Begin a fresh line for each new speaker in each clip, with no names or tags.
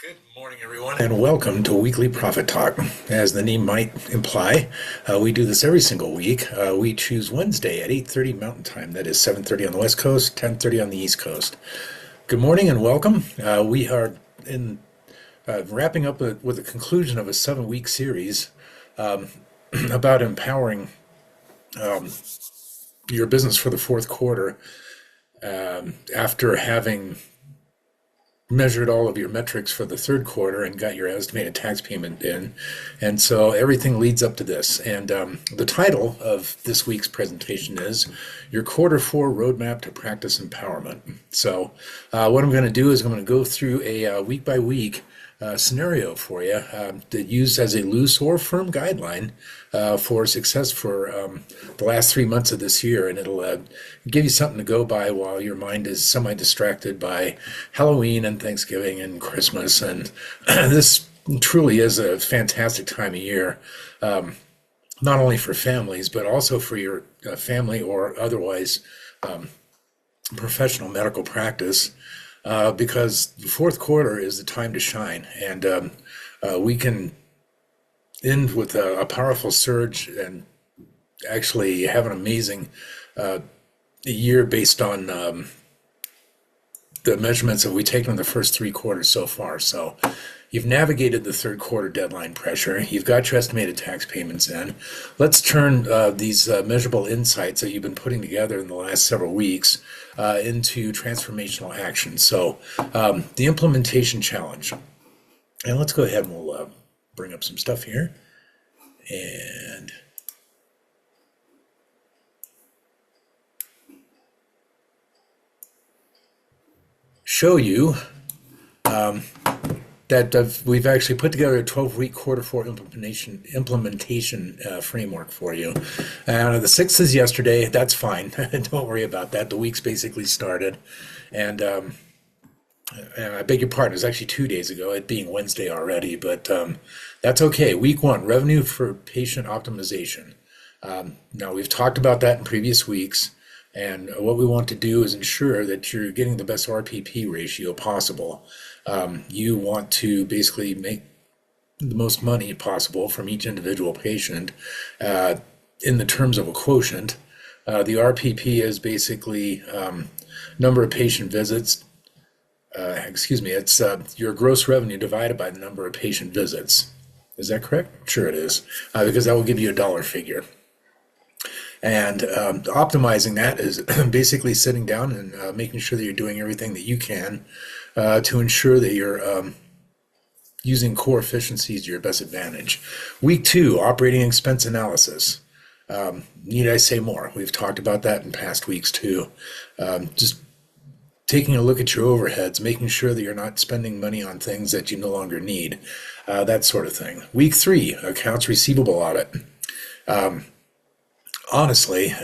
Good morning, everyone, and welcome to Weekly Profit Talk. As the name might imply, we do this every single week. We choose Wednesday at 8:30 Mountain Time. That is 7:30 on the West Coast, 10:30 on the East Coast. Good morning and welcome. We are in wrapping up with the conclusion of a 7-week series about empowering your business for the fourth quarter after having measured all of your metrics for the third quarter and got your estimated tax payment in. And so everything leads up to this. And the title of this week's presentation is Your Quarter 4 Roadmap to Practice Empowerment. So what I'm going to do is I'm going to go through a week by week scenario for you that used as a loose or firm guideline for success for the last 3 months of this year, and it'll give you something to go by while your mind is semi-distracted by Halloween and Thanksgiving and Christmas. And this truly is a fantastic time of year, not only for families, but also for your family or otherwise professional medical practice. Because the fourth quarter is the time to shine, and we can end with a powerful surge and actually have an amazing year based on the measurements that we've taken in the first 3 quarters so far. So you've navigated the third quarter deadline pressure. You've got your estimated tax payments in. Let's turn these measurable insights that you've been putting together in the last several weeks into transformational action. So the implementation challenge. And let's go ahead and we'll bring up some stuff here and show you that we've actually put together a 12-week quarter 4 implementation framework for you. The 6th is yesterday. That's fine. Don't worry about that. The week's basically started. And I beg your pardon, it was actually 2 days ago, it being Wednesday already, but that's okay. Week 1, revenue for patient optimization. Now, we've talked about that in previous weeks. And what we want to do is ensure that you're getting the best RPP ratio possible. You want to basically make the most money possible from each individual patient in the terms of a quotient. The RPP is basically number of patient visits. It's your gross revenue divided by the number of patient visits. Is that correct? Sure it is, because that will give you a dollar figure. And optimizing that is basically sitting down and making sure that you're doing everything that you can to ensure that you're using core efficiencies to your best advantage. Week 2, operating expense analysis. Need I say more? We've talked about that in past weeks too. Just taking a look at your overheads, making sure that you're not spending money on things that you no longer need, that sort of thing. Week 3, accounts receivable audit. Honestly,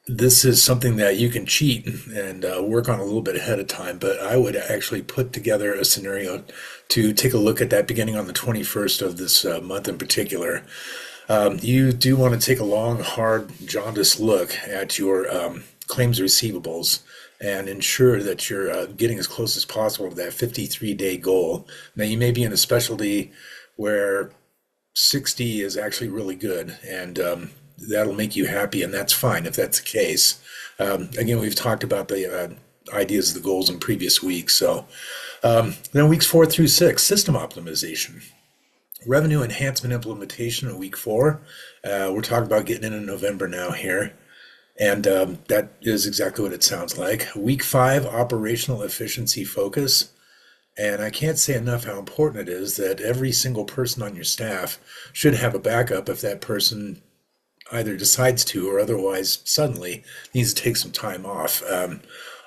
this is something that you can cheat and work on a little bit ahead of time, but I would actually put together a scenario to take a look at that beginning on the 21st of this month in particular. You do want to take a long, hard, jaundiced look at your claims receivables and ensure that you're getting as close as possible to that 53-day goal. Now, you may be in a specialty where 60 is actually really good, and that'll make you happy, and that's fine if that's the case. Again, we've talked about the ideas of the goals in previous weeks. So then weeks 4 through 6, system optimization. Revenue enhancement implementation in week 4. We're talking about getting in November now here, and that is exactly what it sounds like. Week 5, operational efficiency focus. And I can't say enough how important it is that every single person on your staff should have a backup if that person either decides to or otherwise suddenly needs to take some time off.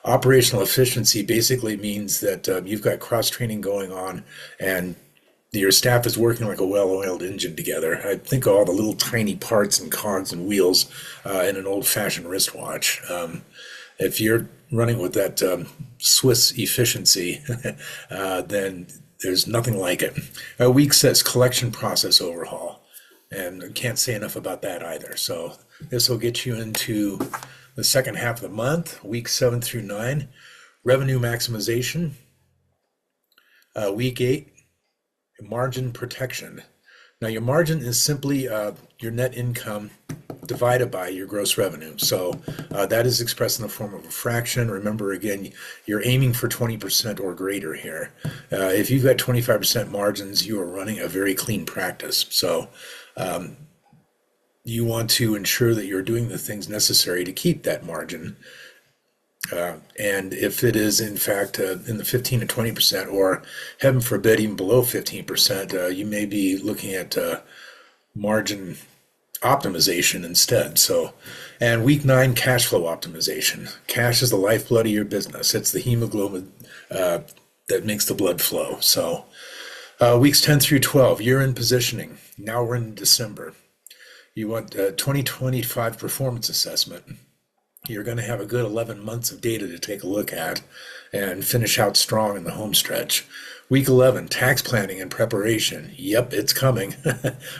Operational efficiency basically means that you've got cross-training going on and your staff is working like a well-oiled engine together. I think of all the little tiny parts and cogs and wheels in an old-fashioned wristwatch. If you're running with that Swiss efficiency, then there's nothing like it. Week 6, collection process overhaul. And I can't say enough about that either. So this will get you into the second half of the month, week 7 through 9. Revenue maximization. Week 8, margin protection. Now, your margin is simply your net income divided by your gross revenue. So that is expressed in the form of a fraction. Remember, again, you're aiming for 20% or greater here. If you've got 25% margins, you are running a very clean practice. So you want to ensure that you're doing the things necessary to keep that margin. And if it is, in fact, in the 15 to 20%, or heaven forbid, even below 15%, you may be looking at margin optimization instead. So, and week 9, cash flow optimization. Cash is the lifeblood of your business. It's the hemoglobin that makes the blood flow. So, weeks 10 through 12, year-end positioning. Now we're in December. You want a 2025 performance assessment. You're going to have a good 11 months of data to take a look at and finish out strong in the home stretch. Week 11, tax planning and preparation. Yep, it's coming.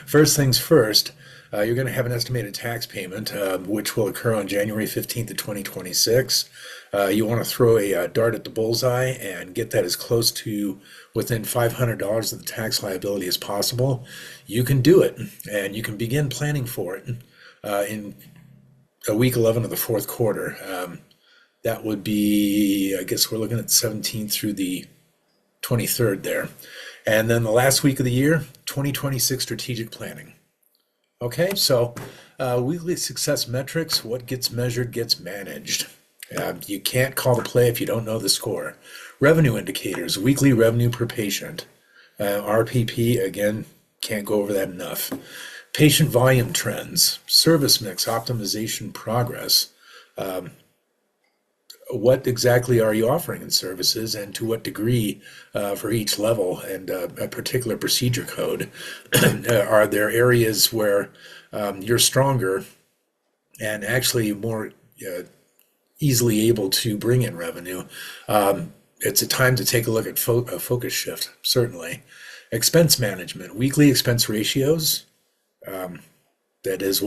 First things first, you're going to have an estimated tax payment, which will occur on January 15th of 2026. You want to throw a dart at the bullseye and get that as close to within $500 of the tax liability as possible. You can do it, and you can begin planning for it in week 11 of the fourth quarter. That would be, I guess we're looking at the 17th through the 23rd there. And then the last week of the year, 2026 strategic planning. Okay, so weekly success metrics, what gets measured gets managed. You can't call the play if you don't know the score. Revenue indicators, weekly revenue per patient. RPP, again, can't go over that enough. Patient volume trends, service mix optimization progress. What exactly are you offering in services, and to what degree for each level and a particular procedure code? Are there areas where you're stronger and actually more easily able to bring in revenue? It's a time to take a look at a focus shift, certainly. Expense management, weekly expense ratios. That is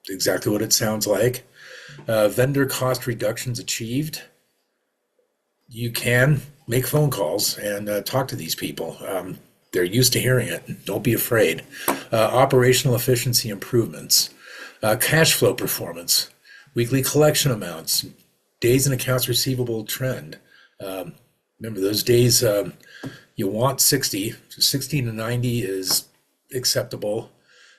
exactly what it sounds like. Vendor cost reductions achieved. You can make phone calls and talk to these people. They're used to hearing it. Don't be afraid. Operational efficiency improvements. Cash flow performance. Weekly collection amounts. Days in accounts receivable trend. Remember, those days you want 60. So 60 to 90 is acceptable.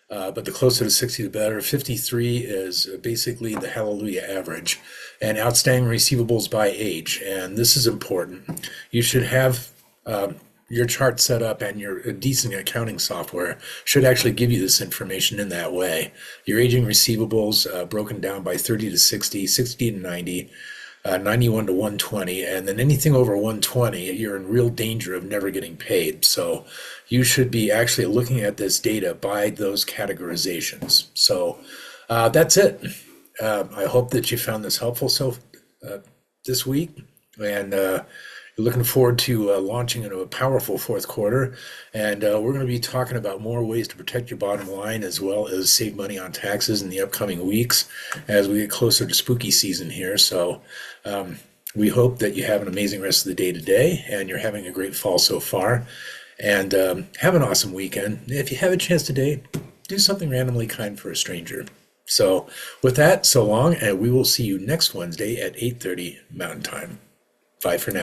But the closer to 60, the better. 53 is basically the hallelujah average. And outstanding receivables by age. And this is important. You should have your chart set up, and your decent accounting software should actually give you this information in that way. Your aging receivables broken down by 30 to 60, 60 to 90, 91 to 120, and then anything over 120, you're in real danger of never getting paid. So you should be actually looking at this data by those categorizations. So that's it. I hope that you found this helpful this week, and looking forward to launching into a powerful fourth quarter. And we're going to be talking about more ways to protect your bottom line, as well as save money on taxes in the upcoming weeks as we get closer to spooky season here. So we hope that you have an amazing rest of the day today, and you're having a great fall so far. And have an awesome weekend. If you have a chance today, do something randomly kind for a stranger. So with that, so long, and we will see you next Wednesday at 8:30 Mountain Time. Bye for now.